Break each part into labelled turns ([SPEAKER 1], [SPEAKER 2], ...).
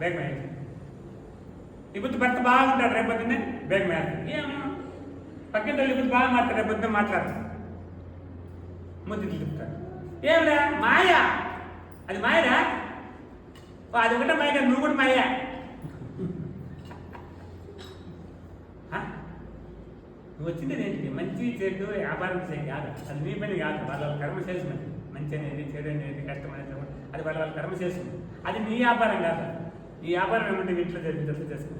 [SPEAKER 1] బేగ మేస్తాడు. ఇప్పుడు భర్త బాగుంటాడు, రేపొద్దునే బేగ మేస్తాడు. ఏమో పక్కింటి వాళ్ళు ఇప్పుడు బాగా మాట్లాడు, రేపొద్దునే మాట్లాడతాడు, ముద్దులు చెప్తాడు. ఏమిరా మాయా, అది మాయరా, అది ఒకటే మాయ కదా, నువ్వు కూడా మాయా. నువ్వు వచ్చింది ఏంటి? మంచి చెడు వ్యాపారం చేయం కాదు, అది నీ పని కాదు, వాళ్ళ కర్మ చేసినది. మంచి అనేది చెడు అనేది కష్టం అనేది అది వాళ్ళ కర్మ చేసింది, అది నీ వ్యాపారం కాదు. ఈ వ్యాపారం ఏమంటే వీటిలో జరిగింది చేసుకో,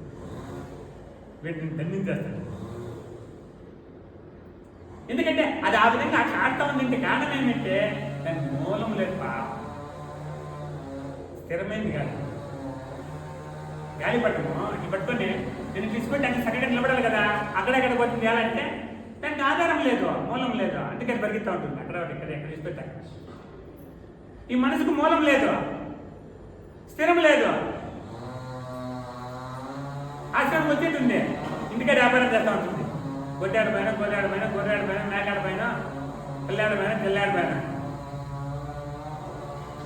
[SPEAKER 1] వీటిని దండించేస్తాడు. ఎందుకంటే అది ఆ విధంగా అట్లా ఆడుతూ ఉంది. ఇంటి కారణం ఏంటంటే దానికి మూలం లేదు, స్థిరమైంది కాదు. గాలి పట్టము ఇది పట్టుకొని నేను తీసుకుంటే అంటే సరిగ్గా నిలబడాలి కదా, అక్కడెక్కడ పోతుంది అంటే దానికి ఆధారం లేదు, మూలం లేదు, అందుకని పరిగెత్తా ఉంటుంది. అక్కడ ఇక్కడ ఎక్కడ తీసుకుంటా. ఈ మనసుకు మూలం లేదు, స్థిరం లేదు. ఆశ్రమం వచ్చేటుంది, ఇంటికే వ్యాపారం చేస్తూ ఉంటుంది. గొడ్డాడు పైన గొర్రెడు పైన గొర్రెడు పైన మేకాడు పైన పిల్లాడు పైన తెల్లాడు పైన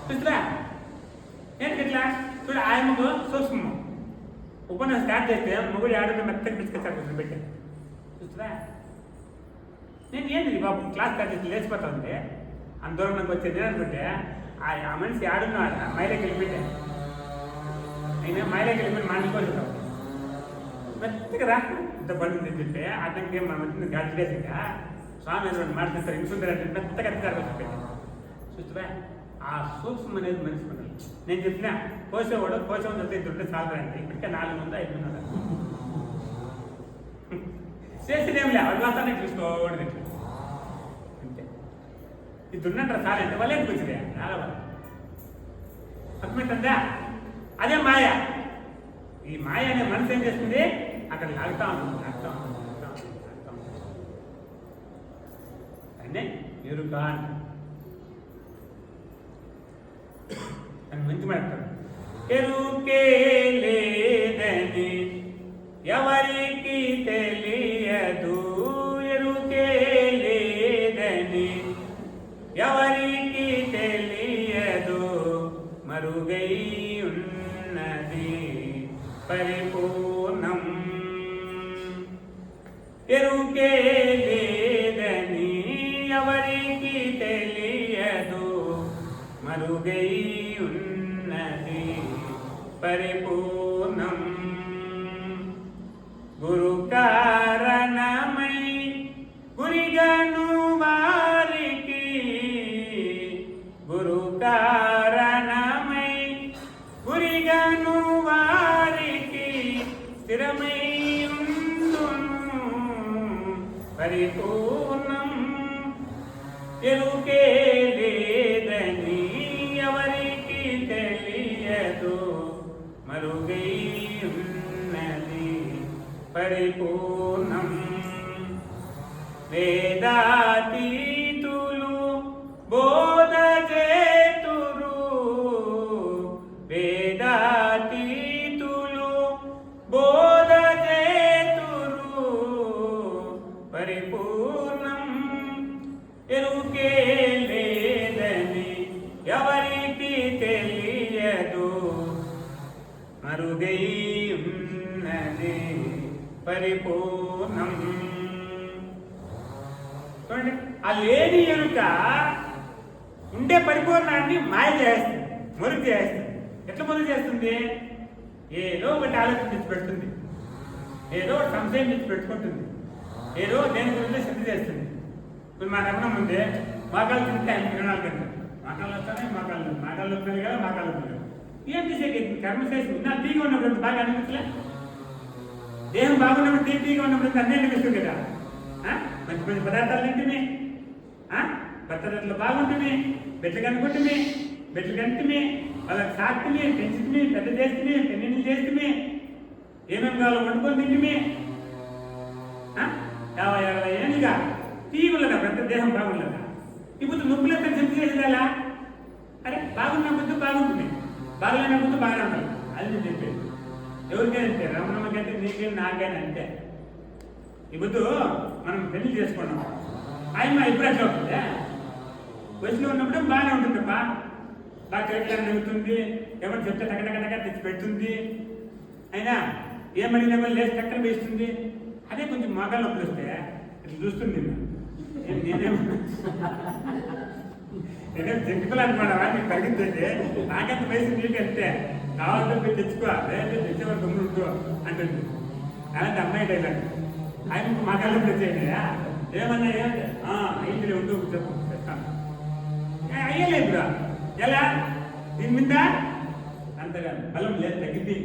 [SPEAKER 1] చూస్తురా. ఏంటి ఇట్లా చూడ, ఆయనకు సూక్ష్మము ఉపన్యాసం స్టార్ట్ చేస్తే మొగుడు ఆడని మెత్తగా పిచ్చుకొచ్చారు కొంచెం పెట్టాను చూస్తురా. నేను ఏంటి బాబు క్లాస్ స్టార్ట్ చేసి లేచిపోతా ఉంది, అంత దూరం నాకు వచ్చేది అనుకుంటే ఆ మనిషి ఆడున్నాడు, మైలోకి వెళ్ళిపెట్టాను. అయినా మైలోకి వెళ్ళిపోయి మాట్లాడుకోలేదు, మెత్తగా రా ఇంత పడుతుంది అని చెప్పి అతనికి మన వచ్చింది గడిచేసిగా స్వామి మాట్లాడతారు. ఇంకొంటారు మెత్తగా పెట్టాను చూస్తురా. ఆ సూక్ష్మం అనేది మనిషి పడాలి. నేను చెప్పిన కోసేవాడు కోసేవాడు చెప్తే ఇద్దరు చాలంటే ఇప్పటికే 4 మంది 5 మంది చేసేదేం లే, అడ్వాన్సానే చూసుకోండి అంతే. ఇద్దరున్నంటారు చాలంటే వాళ్ళు ఎందుకు వచ్చింది చాలా వాళ్ళు అర్థమవుతుందా? అదే మాయ. ఈ మాయ అనే మనసు ఏం చేస్తుంది, అక్కడ లాగుతా ఉంటుంది, లాగుతా ఉంటుంది, లాగుతా ఉంటుంది, లాగుతా ఉంటుంది. అంటే ఎరుక అని మంచి మాట్లాడతారు. ఎరుకే లేదని ఎవరికి తెలియదు, ఎరుకే లేదని ఎవరికి తెలియదు, మరుగై ఉన్నది పరిపూర్ణం. ఎరుకే లేదని ఎవరికి తెలియదు, మరుగై ఉన్నది పరిపూర్ణం. గురు కారణమై గురిగను వారికి, గురు కారణమై గురిగను వారికి స్థిరమై ఉండును పరిపూర్ణం. ఎరుకే లేదని ఎవరికి తెలియదు, మరుగై ఉన్నది పరిపూర్ణం. వేదాతీతులు బోధ చేతురు, వేదాతీతులు బోధ చేతురు పరిపూర్ణం. ఎరుకే లేదని ఎవరికి తెలియదు, మరుగై ఉన్నది పరిపూర్ణం. చూడండి, ఆ లేని ఎరుక ఉండే పరిపూర్ణాన్ని మాయ చేస్తుంది, మరుగు చేస్తుంది. ఎట్లా మరుగు చేస్తుంది? ఏదో ఒకటి ఆలోచన తెచ్చి పెడుతుంది, ఏదో ఒకటి సంశయం తెచ్చి పెట్టుకుంటుంది, ఏదో దేని గురించి శ్రద్ధ చేస్తుంది. ఇప్పుడు మా రమణ ముందే మాకాలు తింటే ఆయన కిరణాలు తింటారు, మాకాలు వస్తానే మాకాలు వస్తున్నాయి కదా, మాకాలు వస్తున్నాయి. ఏం చేసే కర్మ చేసి నా తీగ ఉన్నప్పుడు బాగా అనిపించలే, దేహం బాగున్నప్పుడు తీగా ఉన్నప్పుడు అన్నీ అనిపిస్తుంది కదా. మంచి మంచి పదార్థాలు తింటుమే, భర్తలు బాగుంటుంది, బెట్లు కనుక్కుంటుమే, బెట్లు కంటుమే, వాళ్ళకి సాక్తుమే, పెంచుతుమే, పెద్ద చేస్తుమే, పెళ్ళిళ్ళు చేస్తుమే, ఏమేమి కావాలో వండుకొని తింటుమే. 50-60 ఏళ్ళుగా తీగులదా పెద్ద దేహం బాగుండదా. ఇప్పుడు నొప్పులంతా చెప్తూ చేసేదాలా? అరే బాగున్న బుద్ధి బాగుంటుంది, బాగలేన బుద్ధి బాగానే ఉండాలి. అది నేను చెప్పేది. ఎవరికైనా అంతే, రమణమ్మకైతే నీకైనా నాకైనా అంతే. ఈ బుద్ధు మనం పెళ్లి చేసుకున్నాం, ఆయన ఇప్పుడు అట్లా అవుతుందా? వయసులో ఉన్నప్పుడే బాగానే ఉంటుందమ్మా, డాక్టర్ ఎట్లా నవ్వుతుంది, ఎవరు చెప్తే టకటకటక తెచ్చి పెడుతుంది, అయినా ఏమడిగినా లేచి టక్కన వేస్తుంది. అదే కొంచెం మోకాలు నొప్పులు వస్తే ఇట్లా చూస్తుంది. నేనేం జంకులు అనుకున్నావా నీకు తగ్గిందంటే నాకెంత వయసు నీకు అంతే కావాలంటే పోయి తెచ్చుకో, లేదంటే తెచ్చేవారు గమ్ములు ఉంటూ అంటుంది. అలాంటి అమ్మాయి డైలాగ్ ఆయన మోకాళ్ళు తెచ్చేయా ఏమన్నా అయింది ఉంటూ చెప్పు చెప్తాను. అయ్యలేదు ఎలా దీని మీద అంతగా బలం లేదు, తగ్గింది.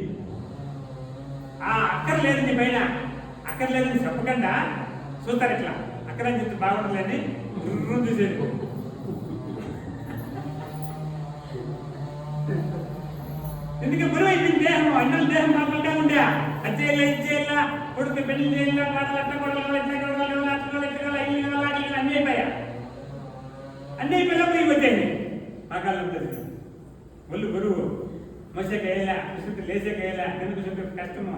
[SPEAKER 1] అక్కర్లేదండి పైన అక్కర్లేదని చెప్పకుండా చూస్తారు ఇట్లా అక్కడ చెప్తే బాగుంటుందని చూసేది. ఎందుకంటే గురువు అయిపోయింది దేహం, అన్నల దేహం మామూలుగా ఉండే అది చేయాలా ఇది చేయాలా, కొడుకు పెళ్లి చేయాలా, అన్నీ అయిపోయా. అన్నీ అయిపోయినప్పుడు ఇవి వచ్చాయండి మగాళ్ళు ఉంటుంది. ఒళ్ళు గురువు మోసేకి వేయాలా, కుసుంటే లేచేకి వేయాలా, ఎందుకు కుసుంటే కష్టము.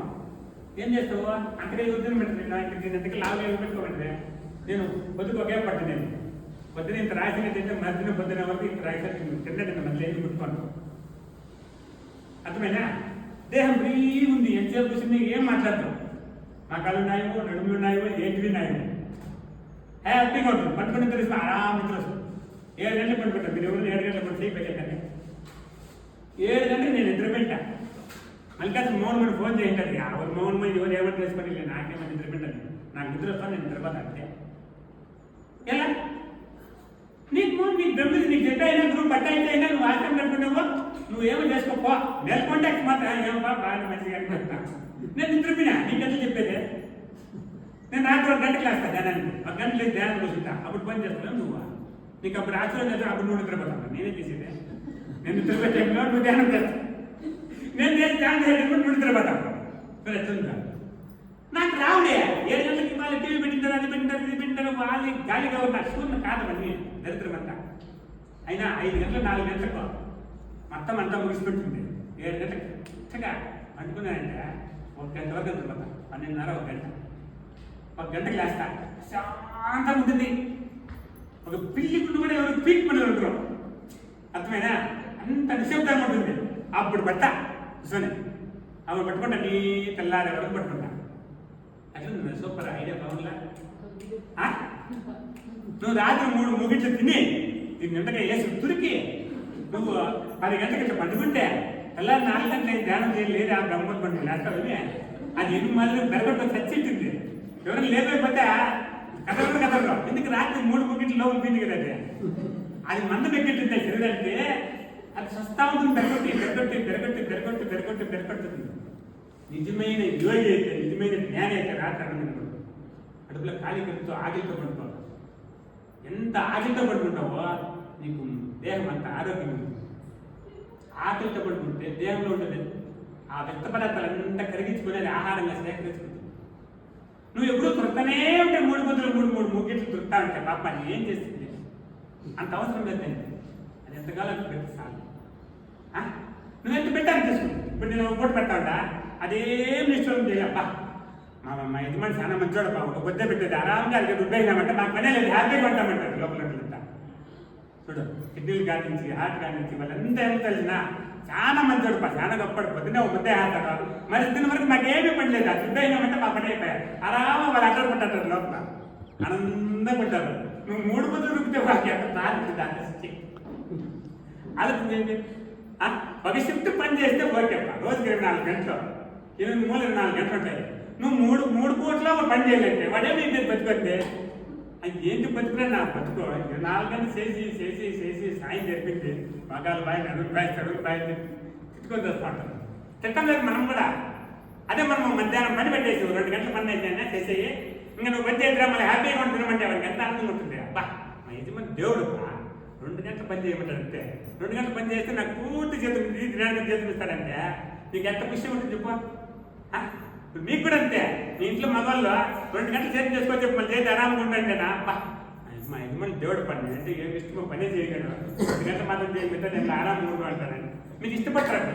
[SPEAKER 1] ఏం చేస్తావు అక్కడే వద్దని పెట్టండి. నా ఇంటికి లాభం పెట్టుకోమంటే నేను పొద్దుకు ఒకే పట్టు. నేను పొద్దున ఇంత రాసిన తింటే మధ్యన పొద్దున వరకు ఇంత రాసిన తిన్నట్టు మళ్ళీ ఏం ముట్టుకోను. అర్థమైనా? దేహం ఫ్రీ ఉంది, ఎంతసేపు కూర్చుని ఏం మాట్లాడతాం. మా కళ్ళు ఉన్నాయో, నడుములు ఉన్నాయో, ఏంటివి ఉన్నాయో హ్యాపీగా ఉంటుంది. పట్టుకుని తెలిసి ఆరాం నిద్ర వస్తుంది. 7 గంటలకు పడుకుంటాను. మీరు ఎవరు 7 గంటలకు పడి చేయకండి. 7 గంటలకు నేను నిద్ర పెట్టా. మళ్ళీ కాదు మౌనమని ఫోన్ చేయండి. ఎవరు మౌనమని ఎవరు ఏమని చేసుకొని నాకేమో నిద్ర పెట్టాను. నాకు నిద్ర వస్తాను, నేను నిద్రపోతా అంతే. ఎలా నీకు బ్రహ్మ నీకు చెప్పైనా నువ్వు పట్టాయితే అయినా నువ్వు ఆశ్రమం పెట్టుకున్నావు, నువ్వేమో చేసుకోపో. నెలకొంటే మాత్రం ఏమో బాగా మంచిగా అనుకుంటున్నాను. నేను నిద్రపోయినా నీకెంత చెప్పేది. నేను రాత్రి 1 గంటకి వేస్తాను ధ్యానానికి. 1 గంట లేదు ధ్యానం కూర్చుంటా. అప్పుడు పని చేస్తున్నావు నువ్వు. నీకు అప్పుడు ఆశ్రమం చేస్తావు, అప్పుడు నువ్వు నిద్రపోతావు. నేనే చేసేదే. నేను నిద్రపోయేటప్పుడు నువ్వు ధ్యానం చేస్తావు. నేను ధ్యానం చేసేటప్పుడు నువ్వు నిద్రపోతావు. సరే ఎట్లుందా నాకు రావుడే. 7 గంటలకి వాళ్ళు టీవీ పెట్టింటారు, అది పెట్టింటారు, ఇది పెట్టింటారు. వాళ్ళు గాలిగా ఉన్నారు. సూర్యుని కాదవన్నీ దరిద్రం అంతా. అయినా 5 గంటలు 4 గంటలకు మొత్తం అంతా ముగిసిపెట్టింది. 7 గంటలకు చక్కగా అనుకున్నానంటే 1 గంట వరకు నిద్రపోతా. 12:30 1 గంట. 1 గంటకి లేస్తా. శాంతంగా ఉంటుంది. ఒక పిల్లి గుడ్డు కూడా ఎవరు పీక్ పని ఉంటారు. అర్థమైనా? అంత నిశ్శబ్దంగా ఉంటుంది. అప్పుడు పట్టా కూర్చొని అప్పుడు పట్టుకుంటా. నీ తెల్లారే వరకు పట్టుకుంటా. అట్లా సూపర్ ఐడియా బాగుందా? నువ్వు రాత్రి 3 మూగిట్లు తిని నింటగా వేసి తురికి నువ్వు 10 గంటలకి ఇట్లా పండుకుంటే తెల్లారి 4 గంటలు ధ్యానం చేయలేదు. ఆ బ్రహ్మ పండుగ లేకపోతే అది ఎన్ని మళ్ళీ బెరగొట్టు చచ్చింటుంది. ఎవరైనా లేకపోతే కదలరు. ఎందుకు రాత్రి 3 మూగిట్లు లోపల పిండి కదా అది మంద పెట్టుతుంది శరీరానికి. అది సస్తా ఉంటుంది. బెరగొట్టుతుంది. నిజమైన యోగి అయితే, నిజమైన జ్ఞాని అయితే రాత్రి అన్నం అడుపులో ఖాళీ కడుపుతో ఆకలితో పడుకోవాలి. ఎంత ఆకలితో పడుకుంటావో నీకు దేహం అంత ఆరోగ్యం ఉంటుంది. ఆకలితో పడుకుంటే దేహంలో ఉంటుంది ఆ వ్యక్త పదార్థాలంతా కరిగించుకుని అది ఆహారంగా సేకరించుకుంటుంది. నువ్వు ఎప్పుడూ తురుతనే ఉంటే 3 పొద్దులు 3 మూగిట్లు తురుతా ఉంటే పాపాన్ని ఏం చేస్తుంది? అంత అవసరం లేదండి. అది ఎంతకాలం పెట్టి చాలు. నువ్వెంత పెట్టాలని తీసుకుంది. ఇప్పుడు నేను పూట పెట్టావుంటా అదేం నిష్ఠూరం చేయప్ప. మా యజమాని చాలా మంచోడు పా. ఒక బొద్ద పెట్టేది ఆరాంగా అది దుబ్బైనామంటే నాకు పనే లేదు, హ్యాపీగా ఉంటామంటారు లోపలంతా. చూడు కిడ్నీలు కానించి హార్ట్ కానించి వాళ్ళంతా ఏమో తెలిసినా చాలా మంచోడు పా, చాలా గొప్పడు. పొద్దున్నే ఒక ముద్దే హాతారు. మరి దీని వరకు మాకేమీ పని లేదు. ఆ దుబ్బైనామంటే మా పని అయిపోయారు. ఆరామా వాళ్ళు అక్కడ పట్టారు లోపల ఆనందంగా పడ్డారు. నువ్వు 3 పొద్దులు రుక్కితే వాళ్ళకి ఎంత తాగుతుంది దాన్ని ఆలోచించండి. ఒక షిఫ్ట్ పని చేస్తే ఓకే రోజుకి 24 గంటలు 24 గంటలు ఉంటాయి. నువ్వు 3 పూట్ల పని చేయలేంటే వాడేమి ఇంటి బతుకొస్తే అది ఏంటి బతుకునే నాకు బతుకో. 24 గంటలు చేసి సాయం జరిపింది మగాలు బాయ్ అడుగు బాయ్ తిట్టుకొని వస్తూ ఉంటాం. తిట్టలేదు మనం కూడా. అదే మనం మధ్యాహ్నం పని పెట్టేసి 2 గంటల పని అయితే చేసేయి. ఇంకా నువ్వు పని చేద్దా మళ్ళీ హ్యాపీగా ఉంటున్నామంటే వాడికి ఎంత ఆనందంగా ఉంటుంది. అబ్బా మా యజమాని దేవుడు 2 గంటలు పని చేయమంటాడంటే 2 గంటలు పని చేస్తే నాకు పూర్తి జీతం జీతం ఇస్తాడంటే నీకు ఎంత విషయం ఉంటుంది చెప్పు. మీకు కూడా అంతే. మీ ఇంట్లో మగవాళ్ళు 2 గంటలు చేతి చేసుకోవచ్చు మళ్ళీ చేతి ఆరామంగా ఉంటాడంటేనా అబ్బా మా యజమాని దేవుడు పని అంటే ఏం ఇష్టమో పనే చేయగలరు. 2 గంటలు మాత్రం చేయకపోతే నేను ఆరామంగా ఉంటూ అంటానని మీకు ఇష్టపడతారు.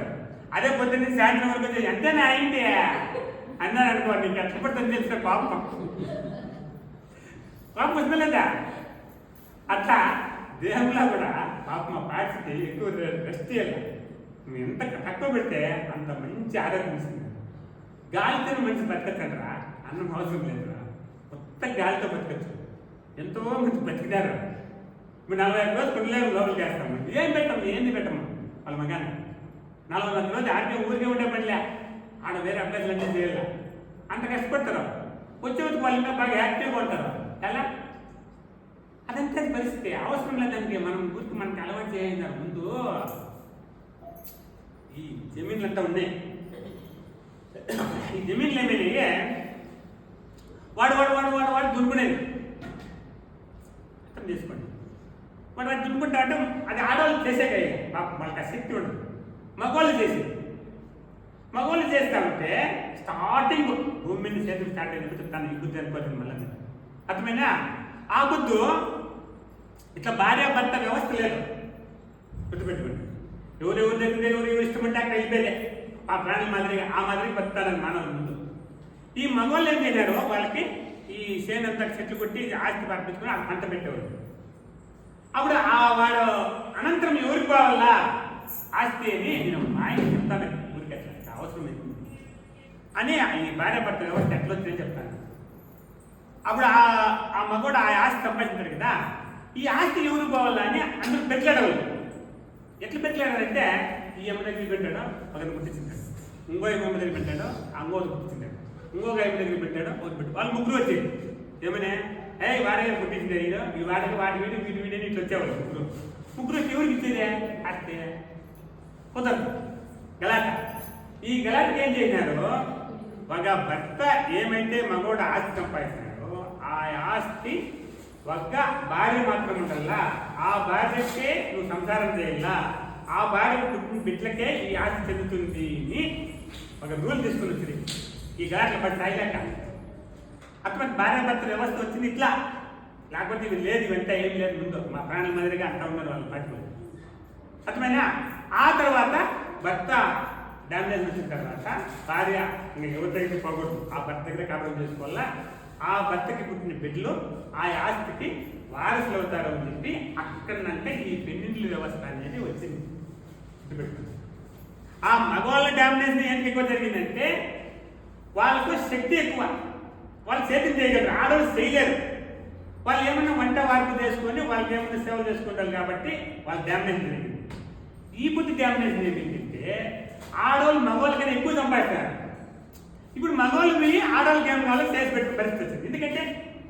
[SPEAKER 1] అదే పొద్దున్న సాయంత్రం వరకు వచ్చి అంతేనా అయింది అన్నాను అనుకో, నీకు కష్టపడుతుంది తెలిసిన పాపం వస్తుందా? అట్లా దేహంలో కూడా పాప మా పార్ట్స్కి ఎక్కువ రెస్ట్ చేయాలి. నువ్వు ఎంత తక్కువ పెడితే అంత మంచి ఆరోగ్యం ఇస్తుంది. గాలితో మనిషి బతకచ్చండ్రా, అన్నం అవసరం లేదురా, కొత్త గాలితో బతకచ్చు. ఎంతో మంచి బతికినారు. ఇప్పుడు 45 రోజులు కొద్దిలేము లోపలికి వేస్తాము. ఏం పెట్టాము, ఏంది పెట్టము వాళ్ళ మగాన్ని. 45 రోజులు ఆడికే ఊరికే ఉండే పనిలే, ఆడ వేరే అభ్యాసాలు అన్నీ చేయాలి. అంత కష్టపడతారు. వచ్చే వచ్చి వాళ్ళు ఇంకా బాగా యాక్టివ్గా ఉంటారు. ఎలా అదంతా పరిస్థితి. అవసరం లేదానికి మనం ఊరికి మనకి అలవాటు చేయాలి. ముందు ఈ జమీన్లు అంతా ఉన్నాయి. ఈ జమీన్లు ఏమైనా వాడు వాడు వాడు వాడు వాడు దున్నుకునేది అర్థం చేసుకోండి. వాడు వాడు దున్నుకుంటా అంటే అది ఆడవాళ్ళు చేసే కదా పాపం, వాళ్ళకి ఆ శక్తి ఉండదు. మగవాళ్ళు చేసేది. మగవాళ్ళు చేస్తా ఉంటే స్టార్టింగ్ భూమి మీద చేతులు స్టార్ట్ అయినప్పుడు తను ఈ బుద్ధి అనుకోవచ్చు మళ్ళీ. అర్థమైనా? ఆ బుద్ధు ఇట్లా భార్యాభర్త వ్యవస్థ లేదు. గుర్తుపెట్టుకోండి. ఎవరెవరి దగ్గర ఎవరు ఇష్టం ఉంటే అక్కడ వెళ్ళిపోయే ఆ ప్రాణుల మాదిరిగా ఆ మాదిరిగా బతుకుతారని మానవుల ముందు. ఈ మగవాళ్ళు ఏం చేశారు, వాళ్ళకి ఈ సేనంతా చెట్లు కొట్టి ఆస్తి పంపించుకుని ఆ పంట పెట్టేవాడు. అప్పుడు ఆ వాడు అనంతరం ఎవరికి పోవాలా ఆస్తి అని నేను మా ఆయన చెప్తాను. ఊరికి అట్లా అవసరం లేదు అని ఈ భార్యాభర్త వ్యవస్థ ఎట్లా వచ్చిందని చెప్తాను. అప్పుడు ఆ మగవాడు ఆ ఆస్తి సంపాదించాడు కదా, ఈ ఆస్తి ఎవరికి పోవాలా అని అందరూ పెట్టలేడవాళ్ళు. ఎట్లా పెట్టలేడారంటే ఈ అమ్మ దగ్గర పెట్టాడో ఒకరిని గుర్తించాడు, ఇంకో అమ్మ దగ్గర పెట్టాడో ఇంకోటి గుర్తించాడు, ఇంకొక అమ్మ దగ్గర పెట్టాడో ఒకటి పెట్టాడు. వాళ్ళు ముగ్గురు వచ్చేది ఏమనే వాడే గుర్తించారు. ఈ వాడికి వాటి వీడి వీటి వీడిని ఇట్లా వచ్చేవాళ్ళు ముగ్గురు వచ్చి ఎవరికి ఇచ్చేదే ఆస్తి కుదరదు. గలాట. ఈ గలాటకి ఏం చేసినారు, ఒక భర్త ఏమైతే మగోడు ఆస్తి సంపాదించినారో ఆ ఆస్తి ఒక్క భార్య మాత్రం ఉండాలా, ఆ భార్యకే నువ్వు సంసారం చేయాలా, ఆ భార్య పుట్టిన బిడ్డలకే ఈ ఆస్తి చెందుతుంది అని ఒక రూల్ తీసుకుని వచ్చింది. ఈ గలాట్ల పడి సాయలేక అటువంటి భార్యాభర్త వ్యవస్థ వచ్చింది ఇట్లా. లేకపోతే ఇవి లేదు, ఇవంతా ఏం లేదు. ముందు మా ప్రాణుల మాదిరిగా అంటా ఉన్నారు వాళ్ళు పాటి. అర్థమైనా? ఆ తర్వాత భర్త డ్యామేజ్ వచ్చిన తర్వాత భార్య ఇంకా ఎవరి దగ్గర పోకూడదు, ఆ భర్త దగ్గర కాపురం చేసుకోవాలా. ఆ భర్తకి పుట్టిన బిడ్డలు ఆ ఆస్తికి వారసులు అవుతారు అని చెప్పి అక్కడనంటే ఈ పెన్నిండ్ల వ్యవస్థ అనేది వచ్చింది. ఆ మగవాళ్ళ డామినేషన్ ఏంటి ఎక్కువ జరిగిందంటే వాళ్ళకు శక్తి ఎక్కువ, వాళ్ళు చేతిని చేయగలరు, ఆడవాళ్ళు చేయలేరు. వాళ్ళు ఏమన్నా వంట వార్పు చేసుకొని వాళ్ళకి ఏమన్నా సేవలు చేసుకుంటారు కాబట్టి వాళ్ళ డామినేషన్ జరిగింది. ఈ బుద్ధి డామినేషన్ ఏంటంటే ఆడవాళ్ళు మగవాళ్ళకైనా ఎక్కువ సంపాదిస్తారు. ఇప్పుడు మగవాళ్ళు పోయి ఆడవాళ్ళకి ఏం కావాలో చేసి పెట్టిన పరిస్థితి వచ్చింది. ఎందుకంటే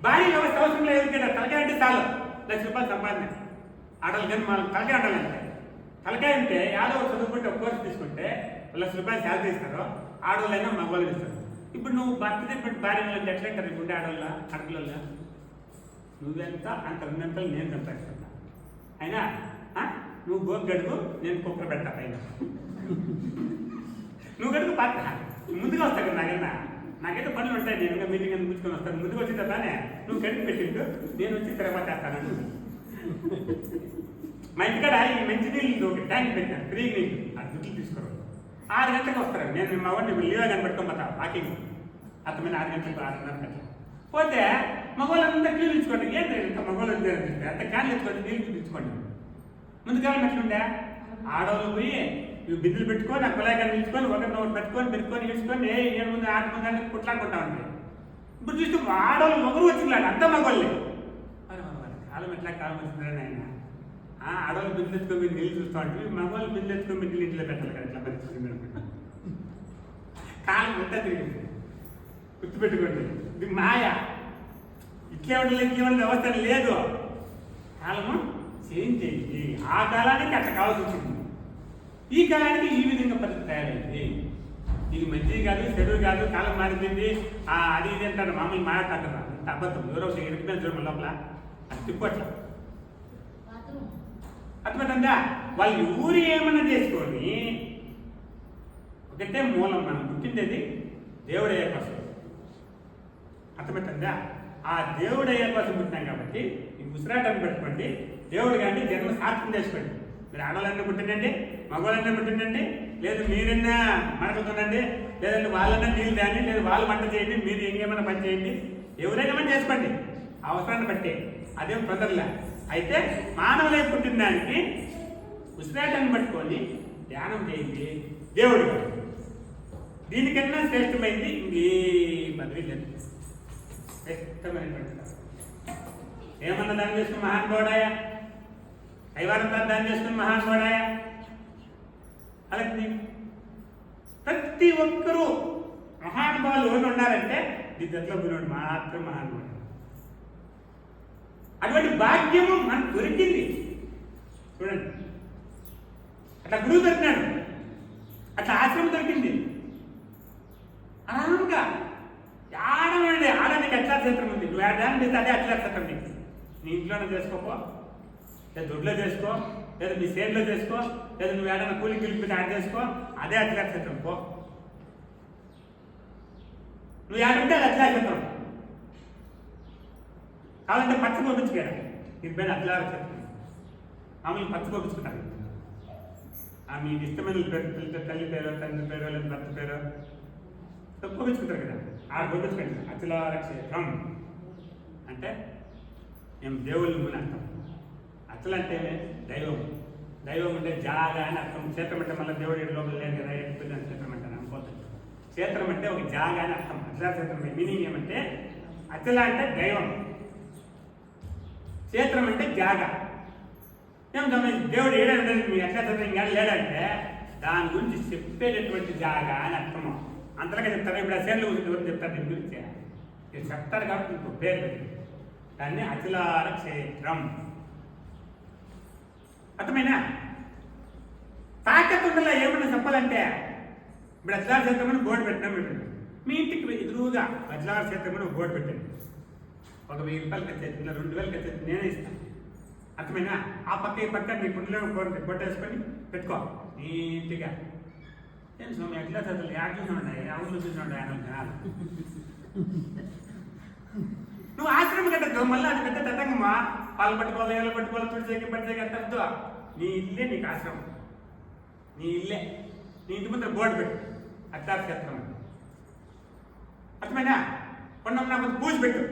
[SPEAKER 1] భారీ వ్యవస్థ అవసరంలో ఎవరికైనా తలకాయ అంటే చాలు ₹1,00,000 సంపాదన. ఆడవాళ్ళు కానీ మనం తలకాయ ఉండాలంటే తలకాయ ఉంటే యాదో చదువుకుంటే ఒక కోర్సు తీసుకుంటే ₹1,00,000 శాలరీ ఇస్తారు. ఆడవాళ్ళైనా మగవాళ్ళు ఇస్తారు. ఇప్పుడు నువ్వు భర్త చెప్పిన భార్య ఎట్లా అంటారు? ఇప్పుడు ఉండే ఆడవాళ్ళ అడగల నువ్వెంత అంత ఉన్నంతలు నేను సంపాదిస్తున్నా, అయినా నువ్వు గోపు గడుగు నేను కుక్కర పెడతా పైన, నువ్వు గడుగు పాత్ర ముందుగా వస్తావు కదా. నాకైతే పనులు ఉంటాయి, నేను మీటింగ్ అని కూర్చుకొని వస్తాను. ముందుకు వచ్చిన తర్వాతనే నువ్వు కడుపు పెట్టిండు, నేను వచ్చి తిరగబా చేస్తాను. మా ఇంటికాడ ఈ మంచి నీళ్ళు ఒక ట్యాంక్ పెట్టాను, ఫ్రీ నీళ్ళు, ఆ దుడ్లు తీసుకోరు. 6 గంటలకు వస్తారు. నేను మా వాడిని లీవే కనిపెట్టుకొని పోతా వాకింగ్. అర్థమైన 6 గంటలకు 6:30 గంటలకు పోతే మగవాళ్ళంతా నీళ్ళు ఇచ్చుకోండి. ఏంటి ఇంత మగవాళ్ళు అనిపిస్తే అంత క్యాన్లు ఎత్తుకోండి, నీళ్ళు తీసుకోండి. ముందుకాలం ఎట్లుండే ఆడవాళ్ళు పోయి ఇవి బిడ్డలు పెట్టుకొని ఆ కులాయిగా నిలుచుకొని ఒకరిని పెట్టుకొని నిలుచుకొని 7 ముందు 8 మంది కుట్లాడుకుంటా ఉంటాయి. ఇప్పుడు చూస్తే ఆడవాళ్ళు మొగరు వచ్చినాడు, అంతా మగవాళ్ళే. మరి కాలం ఎట్లా కాలం వచ్చిందని ఆయన ఆడవాళ్ళు బిడ్డలు ఎత్తుకొని మీరు నీళ్ళు చూస్తూ ఉంటుంది, మగవాళ్ళు బిడ్డలు ఎత్తుకొని బిడ్డలు ఇంట్లో పెట్టాలి కదా. ఇట్లా పరిస్థితి కాలం ఎంత తిరిగింది. గుర్తుపెట్టుకోండి, ఇది మాయ. ఇట్లే ఉండాలి వ్యవస్థ లేదు. కాలము చేంజ్ అయింది. ఆ కాలానికి అట్లా కావాల్సి వచ్చింది. ఈ కాలానికి ఈ విధంగా పరిస్థితి తయారైంది. ఇది మంచిది కాదు, చెడు కాదు, కాలం మారిపోయింది, అది ఇది అంటారు. మామూలు మాట్లాడతారు, అంత అబద్ధం. ఎవరో ఎరికిన చూడడం లోపల అది తిప్పట్ల. అర్థమవుతుందా? వాళ్ళు ఊరి ఏమన్నా చేసుకొని ఒకటే మూలం మనం పుట్టిండేది దేవుడయ్య కోసం. అర్థమవుతుందా? ఆ దేవుడయ్య కోసం పుట్టినాం కాబట్టి ఈ ముసరాటాన్ని పెట్టుకోండి. దేవుడు కానీ జన్మ సార్థకం చేసుకోండి. మీరు ఆడవాళ్ళన్నా పుట్టిండండి, మగవాళ్ళన్నా పుట్టిండండి, లేదు మీరన్నా మడకతుండండి, లేదంటే వాళ్ళన్నా నీళ్ళు తేండి, లేదు వాళ్ళు వంట చేయండి, మీరు ఇంకేమైనా పని చేయండి, ఎవరైనా పని చేసుకోండి అవసరాన్ని బట్టి. అదేం తొందరలే. అయితే మానవులై పుట్టిన దానికి ఉసిరాటాన్ని పట్టుకొని ధ్యానం చేయింది దేవుడు. దీనికన్నా శ్రేష్టమైంది ఇంకే పదవి లేదు. శ్రేష్టమైనటువంటి ఏమన్నా దాన్ని చేసుకుని మహానుభావుడాయ, కైవారంతా దాన్ని చేసుకుని మహానుభావుడాయ. అలాగే ప్రతి ఒక్కరూ మహానుభావులు ఎవరు ఉన్నారంటే దీంట్లో గురువుడు మాత్రం మహానుభావుడు. అటువంటి భాగ్యము మనకు దొరికింది. చూడండి, అట్లా గురువు దొరికినాడు, అట్లా ఆశ్రమం దొరికింది. ఆరాముగా ఆడమండి. ఆడనికి అట్లా క్షేత్రం ఉంది. నువ్వు ఆడడానికి చేస్తే అదే అట్లా క్షేత్రం నీకు. నీ ఇంట్లోనే చేసుకోపో, లేదా దొడ్లో చేసుకో, లేదా మీ సేన్లో చేసుకో, లేదా నువ్వు ఏడైనా కూలికి పిలిపి యాడ్ చేసుకో, అదే అట్లా క్షేత్రం పో. నువ్వు ఏడుంటే అది అట్లా క్షేత్రం. కావాలంటే పచ్చ పంపించుకోరా, ఇది పైన అట్లా క్షేత్రం. మామూలు పచ్చ పంపించుకుంటాను. మీకు ఇష్టమైన పిల్లలు తల్లి పేరు, తండ్రి పేరు, లేదా భర్త పేరు పంపించుకుంటారు కదా, ఆడ పంపించుకోండి. అచలార క్షేత్రం అంటే మేము దేవుళ్ళు అని అర్థం. అసలు అంటే దైవం. దైవం అంటే జాగా అని అర్థం. క్షేత్రం అంటే మళ్ళీ దేవుడి లోపల లేదు కదా, ఎప్పుడు క్షేత్రం అంటే అనుకోతుంది. క్షేత్రం అంటే ఒక జాగా అని అర్థం. అచలా క్షేత్రం మీనింగ్ ఏమంటే అచల అంటే దైవం, క్షేత్రం అంటే జాగా. ఏం దేవుడు ఏడంటే మీ అట్లా క్షేత్రం ఇంకా లేడంటే దాని గురించి చెప్పేటటువంటి జాగా అని అర్థం. అంతలాగా చెప్తారు. ఇప్పుడు ఆ సేన్లు గురించి ఎవరు చెప్తారు దీని గురించి? ఇది చెప్తారు కాబట్టి ఇంకో పేరు దాన్ని అచలార క్షేత్రం. అర్థమైనా? తాకత్తుండలా ఏమన్నా చెప్పాలంటే ఇప్పుడు అచలార క్షేత్రం అని బోర్డు పెట్టినాం. పెట్టండి మీ ఇంటికి ఎదురుగా అచలార క్షేత్రం అని బోర్డు పెట్టండి. ఒక 1000 రూపాయలు ఖర్చు, 2000 ఖర్చు నేనే ఇస్తాను. అర్థమైనా? ఆ పక్క ఈ పక్క నీ పుట్టిలో కొట్టేసుకొని పెట్టుకో నీట్గా. ఏం స్వామి ఎట్లా చదువులు యాడ్ చూసినాయి, అవును చూసినాడు ఆయన జనాలు. నువ్వు ఆశ్రమం కట్టద్దు, మళ్ళీ అది పెద్ద తతంగమ్మా. పాలు పట్టుకోవాలి, ఏళ్ళు పట్టుకోవాలి, తుడిచేకి పడిచేకి అంటద్దు. నీ ఇల్లే నీకు ఆశ్రమం, నీ ఇల్లే. నీ ఇంటి ముందర బోర్డు పెట్టు అచలార క్షేత్రం అని. అర్థమైనా? కొన్న నాకు పూజ పెట్టు,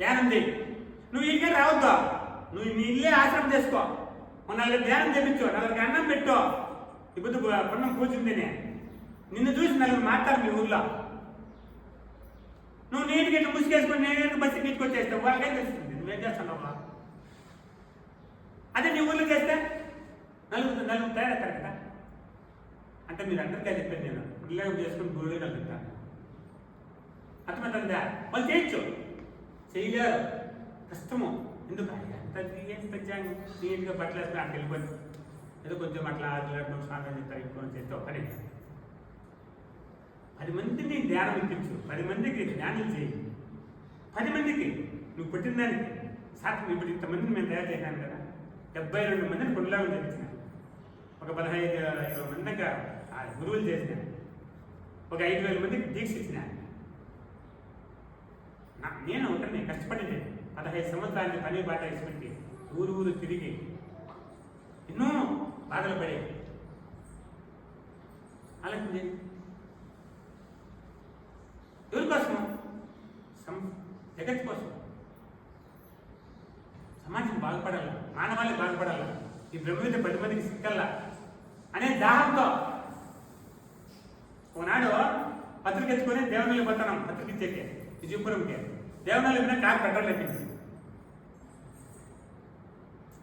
[SPEAKER 1] ధ్యానం చేయి. నువ్వు ఇంటికి రావద్దు, నువ్వు నీ ఇల్లే ఆశ్రమం చేసుకో. నలుగురు ధ్యానం చేయించు, నలుగురికి అన్నం పెట్టు. ఇప్పుడు కొన్నం పూజ ఉందినే, నిన్ను చూసి నలుగురు మాట్లాడు మీ ఊళ్ళో. నువ్వు నీటికి ఇట్లా ముసుకేసుకొని నేను బస్సు తీసుకొచ్చేస్తావు, వాళ్ళకేం తెలుస్తుంది నువ్వేం చేస్తున్నావు. అదే నీ ఊళ్ళో చేస్తే నలుగురు తయారవుతారు కదా. అంటే మీరు అందరికీ చెప్పాను నేను, ఉద్యోగం చేసుకుని గురువులు కలుగుతాను. అర్థమవుతుందా? వాళ్ళు చేయొచ్చు, చేయలేరు, కష్టము. ఎందుకు ఎంత పెంచాను నీట్గా బట్టలు వేసుకుని అక్కడికి వెళ్ళిపోయి ఏదో కొంచెం అట్లా స్నానం చేస్తారు, ఇంట్లో చేస్తే ఒకటే. 10 మందిని ధ్యానం ఇప్పించు, 10 మందికి ధ్యానం చేయి. 10 మందికి నువ్వు పుట్టిన దానికి సాధ్యం. ఇప్పుడు ఇంతమందిని మేము తయారు చేశాను కదా, 72 మందిని పుట్టులాగా చేయించిన, ఒక 15-20 మందికి గురువులు చేసిన, ఒక 5000 మందికి దీక్ష ఇచ్చిన. నేను ఒకరిని కష్టపడింది 15 సంవత్సరాలకి పని బాట ఇచ్చిపెట్టి ఊరు తిరిగి ఎన్నో బాధలు పడే. అలాగే ఎవరి కోసం? జగత్ కోసం. సమాజం బాగుపడాల, మానవాళి బాగుపడాల, ఈ బ్రహ్మవిద్య 10 మందికి సిక్కల్లా అనే దాహంతో ఒకనాడు పత్రిక ఎత్తుకొని దేవనల్లి పోతున్నాం. పత్రిక ఇచ్చేకే విజయపురంకి దేవనల్లి మీద కారు పెట్రోల్ ఎక్కింది.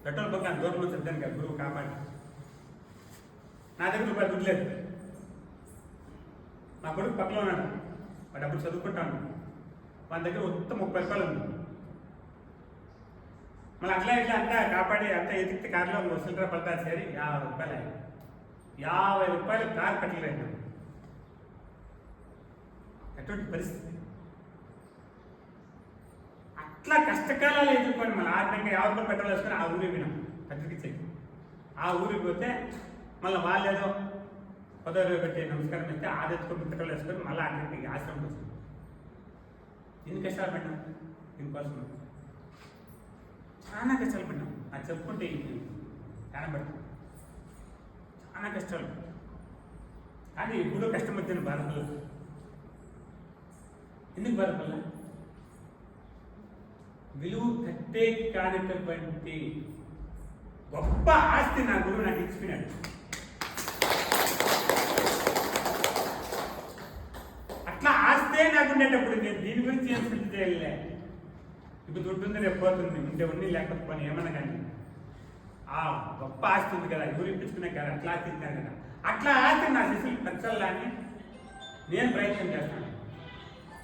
[SPEAKER 1] పెట్రోల్ బంక్ ఆ దూరంలో చెప్తాను కదా, గురువు కాపాడి. నా దగ్గర రూపాయలు దుడ్డు లేదు. మా కొడుకు పక్కలో ఉన్నాడు, వాడు అప్పుడు చదువుకుంటాను. వాళ్ళ దగ్గర మొత్తం 30 రూపాయలు ఉంది. మళ్ళీ అట్లా ఇట్లా అంతా కాపాడి అంతా ఎదిగితే కారులో సిల్లర పడతా చేరి 50 రూపాయలు అయ్యాయి. 50 రూపాయలు కారు పెట్టలేదు. ఎటువంటి పరిస్థితి? అట్లా కష్టకాలాలు ఎదుర్కొని మళ్ళీ ఆర్థికంగా 50 రూపాయలు పెట్రోల్ వేసుకొని ఆ ఊరికి వినాం. పత్రికిచ్చేకి ఆ ఊరికి పోతే మళ్ళీ వాళ్ళు ఏదో 10 రూపాయలు పెట్టి నమస్కారం ఇస్తే ఆ తెచ్చుకొని పెట్రోల్ వేసుకొని మళ్ళీ ఆర్థికంగా ఆశ్రమం వచ్చింది. ఎన్ని కష్టాలు పడినాం దీనికోసం? చాలా కష్టాలు పడినాం. అది చెప్పుకుంటే చాలా పడతాం, చాలా కష్టాలు. కానీ ఎప్పుడూ కష్టం వచ్చింది బాధపడలేదు. ఎందుకు బాధపడలే? విలువ కట్టేకి కానటువంటి గొప్ప ఆస్తి నా గురువు నాకు ఇచ్చిపోయినాడు. అట్లా ఆస్తే నాకు ఉండేటప్పుడు నేను దీని గురించి ఏం స్థితి చేయలే. ఇప్పుడు దుడ్డుంది రేపు పోతుంది, ఉంటే ఉండి లేకపోతే పని ఏమన్నా కానీ ఆ గొప్ప ఆస్తి ఉంది కదా, ఎవరు ఇప్పించుకునే కదా, అట్లా ఆస్తి ఇచ్చాను కదా, అట్లా ఆస్తి నా శిష్యులు పెంచాలని నేను ప్రయత్నం చేస్తాను.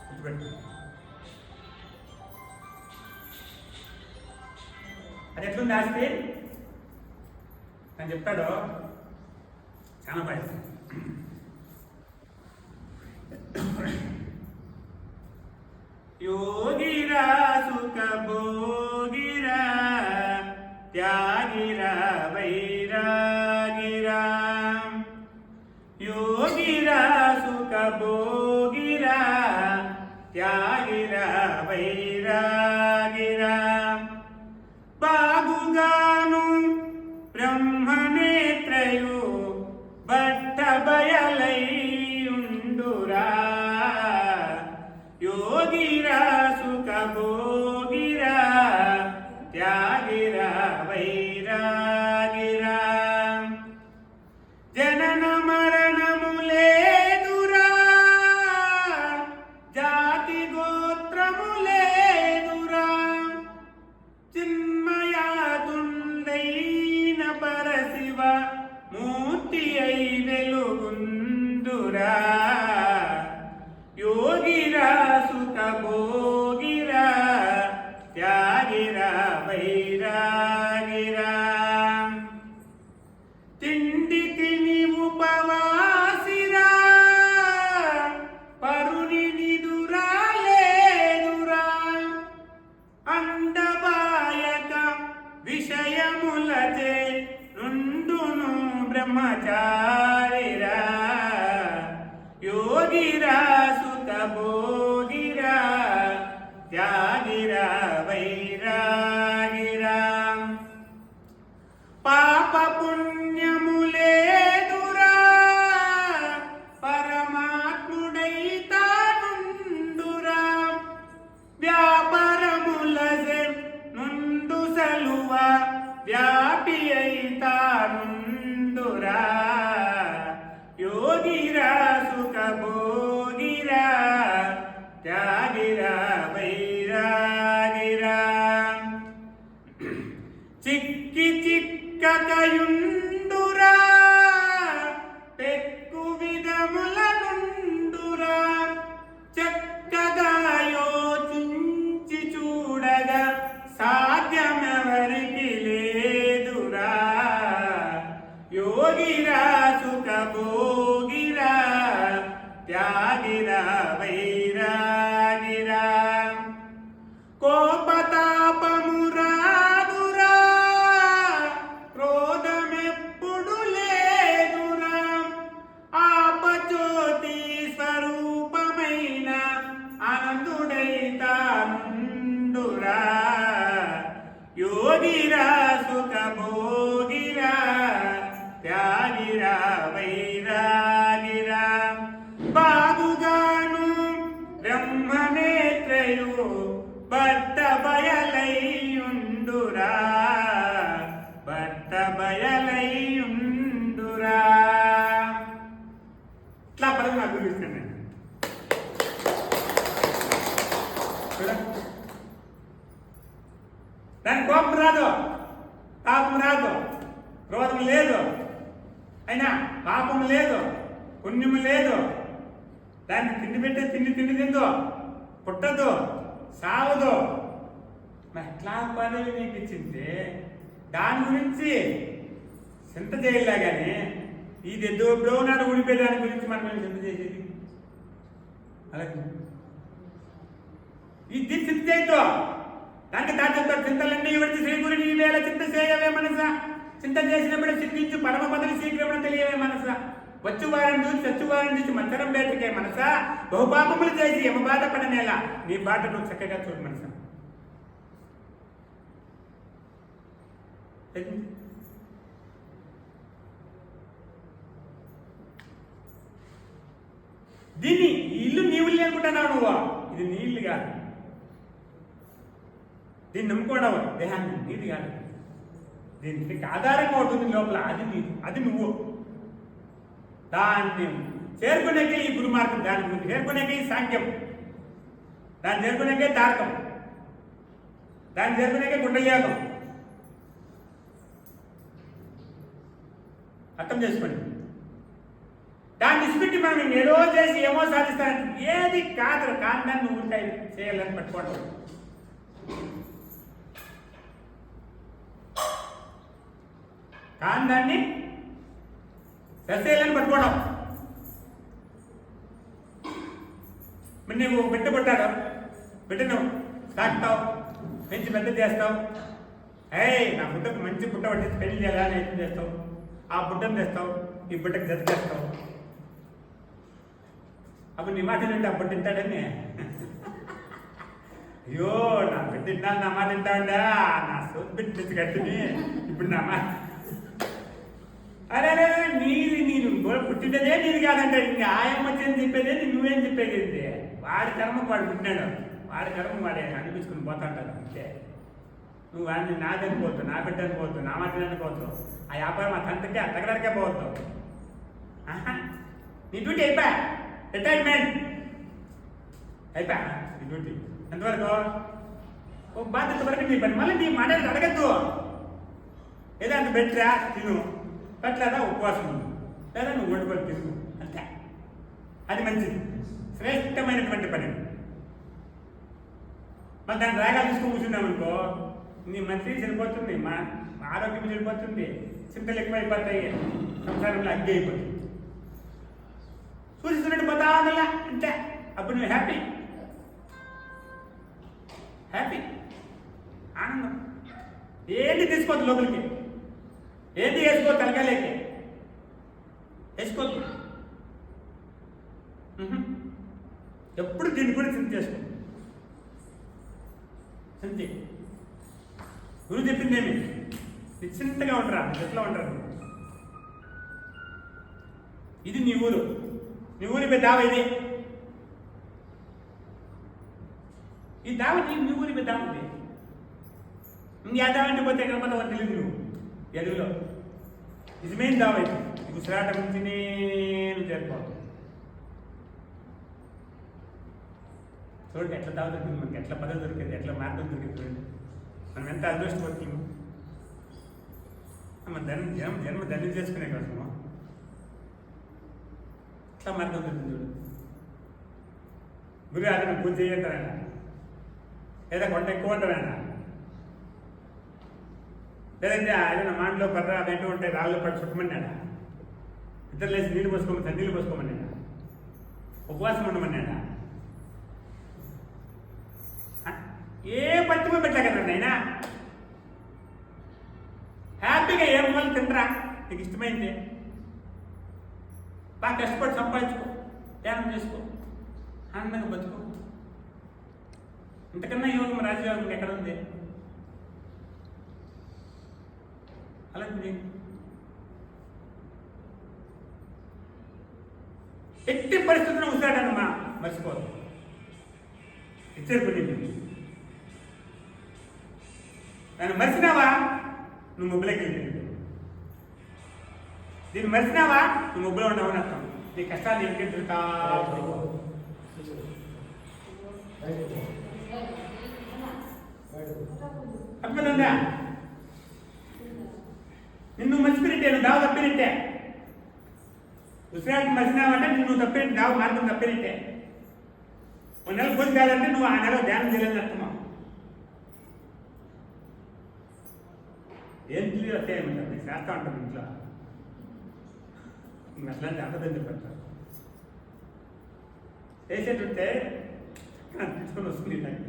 [SPEAKER 1] గుర్తుపెట్టు. అది ఎట్లుంది ఆస్తి అని చెప్తాడు చాలా బాగా. యోగిరా సుఖ భోగిరా త్యాగిరా వైరాగిరా, యోగిరా సుఖ భోగిరా త్యాగిరా వైరాగిరా, బాగుగాను బ్రహ్మనేత్రయు బట్ట బయలైయుండురా, యోగిరా సుఖ భోగిరా త్యాగిరా వైరాగిరా, జనన మరణము లేదురా జాతి గోత్రము లేదురా, చిన్మయాతుండైన పరశివ మూర్తి అయి వెలుగుందురా, యోగిరా సుఖ భోగిరా త్యాగిరా వైరాగిరా, తిండి తిని ఉపవాసిరా పరుని నిదురా లేదురా, అండబాయక విషయములచే నుండును బ్రహ్మచారిరా, యోగిరా సుఖ భోగిరా త్యాగిరా వైరాగిరా, పాప పుణ్యములేదురా పరమాత్ముడై తానుండురా, వ్యాపారములసె నుండు సలువ వ్యాపి అయి తానుండురా, యోగిరా సుఖ భోగిరా త్యాగిరా వైరాగిరా, చిక్కి చిక్కకయుండురా పెక్కు విధముల నుండురా, చక్కగా యోచించి చూడగా సాధ్యమెవరికి లేదురా, యోగిరా సుఖ భోగిరా త్యాగిరా వైరాగిరా, కోపతాపము రాదురా క్రోధమెప్పుడు లేదురా, ఆపజ్యోతి స్వరూపమైన ఆనందుడై తానుండురా, యోగిరా సుఖ భోగిరా త్యాగిరా వైరాగిరా, బాగుగాను బ్రహ్మనేత్రయు బట్ట బయలైయుండురా, బట్ట బయలైయుండురా. ఇట్లా పదవి నాకు చూపిస్తాను. దాని కోపం రాదు, తాపం రాదు, క్రోధం లేదు, అయినా పాపం లేదు, పుణ్యం లేదు, దానికి తిండి పెట్టే తిండి తిందో పుట్టదు సావదు. మరి ఎట్లా పదవి నీకు ఇచ్చింటే దాని గురించి చింత చేయలే కానీ ఇది ఎప్పుడో నాడు ఊడిపోయే దాని గురించి మనం చింత చేసేది అలాగే ఇది చింత చేయొద్దు. దానికి దాచుతారు చింతలన్నీ విడిచి శ్రీ గురి నీ వేళ చింత చేయవే మనస, చింత చేసినప్పుడు చింతించు పరమ పదవి శీఘ్రమని తెలియవే మనస, వచ్చువారిని చూసి చచ్చువారిని చూసి మంచరం బయటకే మనస, బహుపాపములు చేసి ఎమ బాధపడనేలా నీ బాట నువ్వు చక్కగా చూడు మనస. దీన్ని ఇల్లు నీళ్ళు లేకుంటున్నావు నువ్వు, ఇది నీళ్లు కాదు. దీన్ని నమ్ముకోవడం దేహాన్ని నీది కాదు. దీనికి ఆధారంగా ఉంటుంది లోపల, అది నీది, అది నువ్వు. దాన్ని చేరుకునేకే ఈ గురు మార్గం, దాన్ని చేరుకునేకే ఈ సాంఖ్యం, దాన్ని చేరుకునేకే తారకం, దాన్ని చేరుకునేకే గుండెయోగం. అర్థం చేసుకోండి. దాన్ని ఇచ్చిపెట్టి మనం ఏదో చేసి ఏమో సాధిస్తానంటే ఏది కాదు. కాదని నువ్వు చేయాలని పట్టుకోవడం. కానీ దాన్ని ససేయాలని పట్టుకోవడం. మరి నువ్వు బిడ్డ పుట్టాడు, బిడ్డను సాగుతావు, పెంచి పెద్ద చేస్తావు. నా బుట్టకు మంచి బుట్ట పట్టి పెళ్లి చేయాలని ఏం చేస్తావు? ఆ బుట్టను తెస్తావు, ఈ బుట్టకు జత చేస్తావు. అప్పుడు నీ మాట తింటే అప్పుడు తింటాడని, అయ్యో నా బిడ్డ తింటాను, నా మాట తింటాడా, నా సోది బిడ్డ తెచ్చి కట్టిని ఇప్పుడు నా మాట. అరే నీది, నేను పుట్టినదే నీది కాదంటాడు. ఇంకా ఆయమ్మ వచ్చేది చెప్పేదే నువ్వేం చెప్పేది? వాడి కర్మ వాడు పుట్టినాడు, వాడి కర్మ వాడే అనిపించుకుని పోతాంటాడు అంతే. నువ్వు వాడిని నాదని పోతావు, నా బిడ్డని పోతావు, నా మాటలని పోతావు, ఆ వ్యాపారం ఆ తంతకే ఆ తగలరికే పోతావు. నీ డ్యూటీ అయిపోయా, రిటైర్మెంట్ అయిపోయా నీ డ్యూటీ. ఎంతవరకు? ఓ బాధ్యత వరకు నీ పని. మళ్ళీ నీ మాటలు అడగద్దు. ఏదో అంత బెట్టరా తిను, పెట్టలేదా ఉపవాసం ఉంది, లేదా నువ్వు వండుకొని తిరుగు అంతే. అది మంచిది, శ్రేష్టమైనటువంటి పని. మరి దాన్ని రాగాలు తీసుకొని కూర్చున్నామనుకో, నీ మంచి చెడిపోతుంది, మా ఆరోగ్యం చెడిపోతుంది, చింతలు ఎక్కువైపోతాయి, సంసారంలో అగ్గి అయిపోతుంది. చూసినట్టు పోతా ఉండాల అంతే. అప్పుడు నువ్వు హ్యాపీ, హ్యాపీ, ఆనందం. ఏంటి తీసుకోవద్దు లోపలికి, ఏంటి వేసుకో తలకాయలేకి వేసుకోవద్దు. ఎప్పుడు దీన్ని కూడా చింత చేసుకో. చింత గురువు చెప్పిందేమి, నిశ్చింతగా ఉంటారా, ఎట్లా ఉంటారు. ఇది నీ ఊరు, నీ ఊరి పెద్ద దావ ఇది. ఈ దావ నీ ఊరి పెద్ద దావ ఇది. ఇంక ఆ దావంటే పోతే ఎక్కడ పోతే వాళ్ళు తెలియదు. నువ్వు ఎదుగులో నిజమైన దావ ఇది. నీకు శ్రాటం నుంచి నేను చేరుకోవాలి. చూడండి ఎట్లా దావ దొరికింది మనకి, ఎట్లా పదవి దొరికింది, ఎట్లా మార్గం దొరికింది. చూడండి మనం ఎంత అదృష్టపడుతున్నాము. మన జన్మ ధన్యం చేసుకునే కోసము ఎట్లా మార్గం దొరికింది. చూడు, గురి అతను పూజ చేయంటారా, లేదా కొండ ఎక్కువ ఉంటారా, లేదంటే ఏదైనా మాండలో పర్ర అదేంటూ ఉంటాయి, రాళ్ళు పడి చుట్టమన్నాడా, ఇద్దరు లేచి నీళ్ళు పోసుకోమని నీళ్ళు పోసుకోమన్నాడా, ఉపవాసం ఉండమన్నాడా, ఏ పత్తిమో పెట్టా కదా అయినా హ్యాపీగా ఏం వాళ్ళు తింటరా, నీకు ఇష్టమైంది బాగా కష్టపడి సంపాదించుకో, ధ్యానం చేసుకో, ఆనందంగా బతుకో. ఇంతకన్నా యోగం రాజయోగం ఎక్కడ ఉంది? అలాంటిది ఎట్టి పరిస్థితుల్లో ఉసాడమ్మా మర్చిపోదు. ఇచ్చారు కొన్ని దాన్ని మరిచినావా నువ్వు మొబ్బులోకి వెళ్ళిపోయింది. దీన్ని మరిచినావా నువ్వు మొబ్బులో ఉండవని అర్థం. నీ కష్టాలు ఏమిటి తిరుగుతా అర్థమైందా? నిన్ను మర్చిపోయినట్టే, నువ్వు దావ తప్పినట్టే. ఉసిరాకి మరిచినావంటే నువ్వు తప్పినట్టు, దావ మార్గం తప్పినట్టే. ఒక నెల పూజ కాదంటే నువ్వు ఆ నెల ధ్యానం చేయలేని అర్థమా? ఏం తెలియదు వస్తే ఏమంటారు, నేను చేస్తా ఉంటాను ఇంట్లో. నువ్వు అట్లాంటి అబద్ధం చెప్పారు. చేసేటుంటే తీసుకొని వస్తుంది నాకు,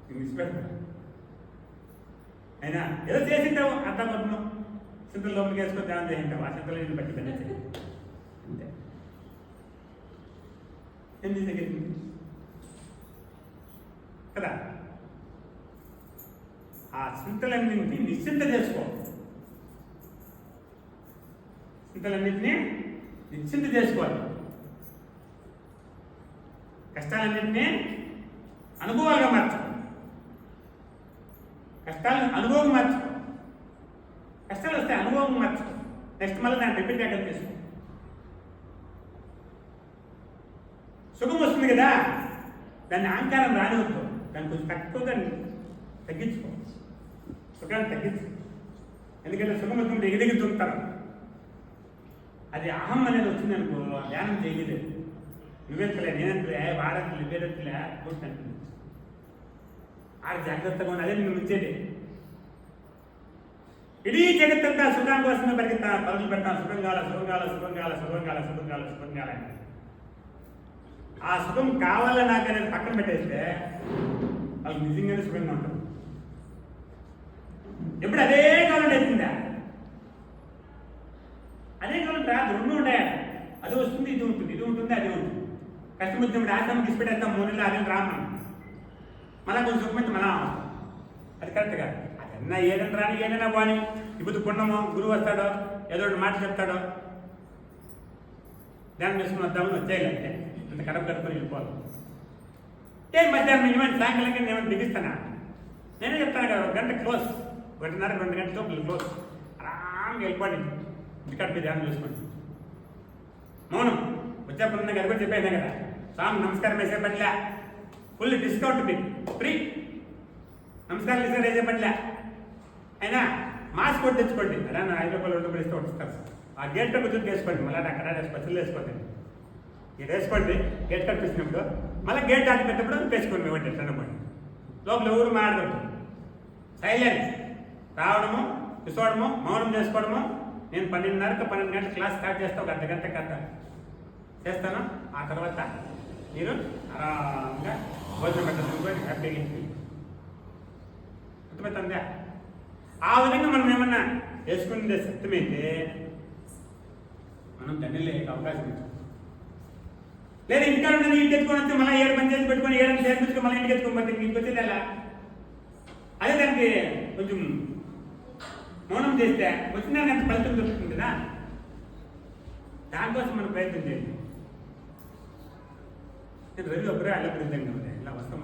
[SPEAKER 1] నేను ఇచ్చిపెడతాను. అయినా ఏదో చేసింటావు అంతా మొత్తం చింతలు లోపలికి వేసుకొని ధ్యానం చేసింటావు. ఆ చింతలు నేను బట్టి పని అంతే. ఏం చేసేది కదా. ఆ చింతలన్నింటినీ నిశ్చింత చేసుకో. చింతలన్నింటినీ నిశ్చింత చేసుకోవాలి. కష్టాలన్నింటినీ అనుభవాలుగా మార్చు. కష్టాలను అనుభవం మార్చుకో. కష్టాలు వస్తే అనుభవం మార్చుకో. నెక్స్ట్ మళ్ళీ దాన్ని రిపీట్ అక్కడ చేసుకో. సుఖం వస్తుంది కదా, దాన్ని అహంకారం రానివద్దు. దాన్ని కొంచెం తక్కువగా తగ్గించుకో. సుఖాన్ని తగ్గించు. ఎందుకంటే సుఖం వచ్చినప్పుడు ఎగిదెగి దొరుకుతారు. అది అహం అనేది వచ్చింది అనుకో, ధ్యానం చేయలేదు. నువ్వెంతలే, నేనెంతలే, వాడంతలే, వేరెంతలే కూర్చుంటుంది. ఆడ జాగ్రత్తగా ఉంది. అదే నేను ముంచేది. ఇడీ జగత్తంతా సుఖం కోసమే పరుగులు పెడతాను. సుఖం కాల, సుఖం కాల, సుఖం కాల, సుఖం కాల, సుఖం కాల, సుఖం కాల. ఆ సుఖం కావాలని నాకు అనేది పక్కన పెట్టేస్తే వాళ్ళు నిజంగానే సుఖంగా ఉంటారు. ఎప్పుడు అదే కావాలంటే అవుతుందా? అదే కావాలంటే రెండు ఉంటాయి. అది వస్తుంది, ఇది ఉంటుంది, ఇది ఉంటుంది, అది ఉంటుంది. కష్టం వచ్చినప్పుడు ఆశ్రమం తీసుపెట్టేస్తాం. 3 నెలలు అదే రామం. మళ్ళీ కొంచెం సుఖమైతే మళ్ళా అది కరెక్ట్ కాదు. అదన్నా ఏదైనా రాని, ఏదైనా పోని. ఇప్పుడు పుణ్యమో గురువు వస్తాడో, ఏదో ఒకటి మాట చెప్తాడో, ధ్యానం చేసుకుని వద్దామని వచ్చేయాలంటే అంత కడప కడుపుకొని వెళ్ళిపోవాలి. మధ్యాహ్నం మినిమం సాయంకాలంగా నేను బిగిస్తానా? నేనే చెప్తాను కదా, 1 గంట క్లోజ్, 1:30 2 గంటలతో క్లోజ్. ఆరాంగా వెళ్ళిపోండి. ఇంటికాడ మీరు ధ్యానం చేసుకోండి. మౌనం వచ్చేప్పుడు గది కూడా చెప్పాను కదా, స్వామి నమస్కారం వేసే పనిలే, ఫుల్ డిస్కౌంట్ మీకు ఫ్రీ. నమస్కారం వేసే పనిలే. అయినా మాస్క్ కొట్టి తెచ్చుకోండి. అలా నా 5 రూపాయలు 2 రూపాయలు ఇస్తే కొట్టిస్తారు. ఆ గేట్ కూర్చొని వేసుకోండి. మళ్ళీ అక్కడ స్పెషల్ వేసుకోండి. ఇది వేసుకోండి. గేట్ కట్టించినప్పుడు మళ్ళీ గేట్ దాటి పెట్టినప్పుడు వేసుకోండి. ఇవ్వండి తినబండి. లోపల ఎవరు మాట్లాడదు. సైలెన్స్. రావడము, కూర్చోవడము, మౌనం చేసుకోవడము. నేను 12:30 12 గంటల క్లాస్ స్టార్ట్ చేస్తా. 1 అర్ధ గంట కథ చేస్తాను. ఆ తర్వాత మీరు ఆరాంగా భోజనం పెట్టడం హ్యాపీగా అర్థమవుతుందా? ఆ విధంగా మనం ఏమన్నా వేసుకునే సత్యమైతే మనం ధన్యులే అవకాశం ఉంటుంది. లేదా ఇంకా ఉన్నది ఇంటికి ఎత్తుకొని వస్తే మళ్ళీ 7 మంది చేసి పెట్టుకొని 7 చేర్పించుకొని మళ్ళీ ఇంటికి ఎత్తుకోకపోతే ఇంటికి వచ్చేది ఎలా? అదే దానికి కొంచెం మౌనం చేస్తే వచ్చిన అంత ఫలితం దొరుకుతుంది కదా. దానికోసం మనం ప్రయత్నం చేయండి. నేను రవి ఒకరే అల్ల ప్రయత్నంగా ఉంటాయి. ఇలా వస్తాం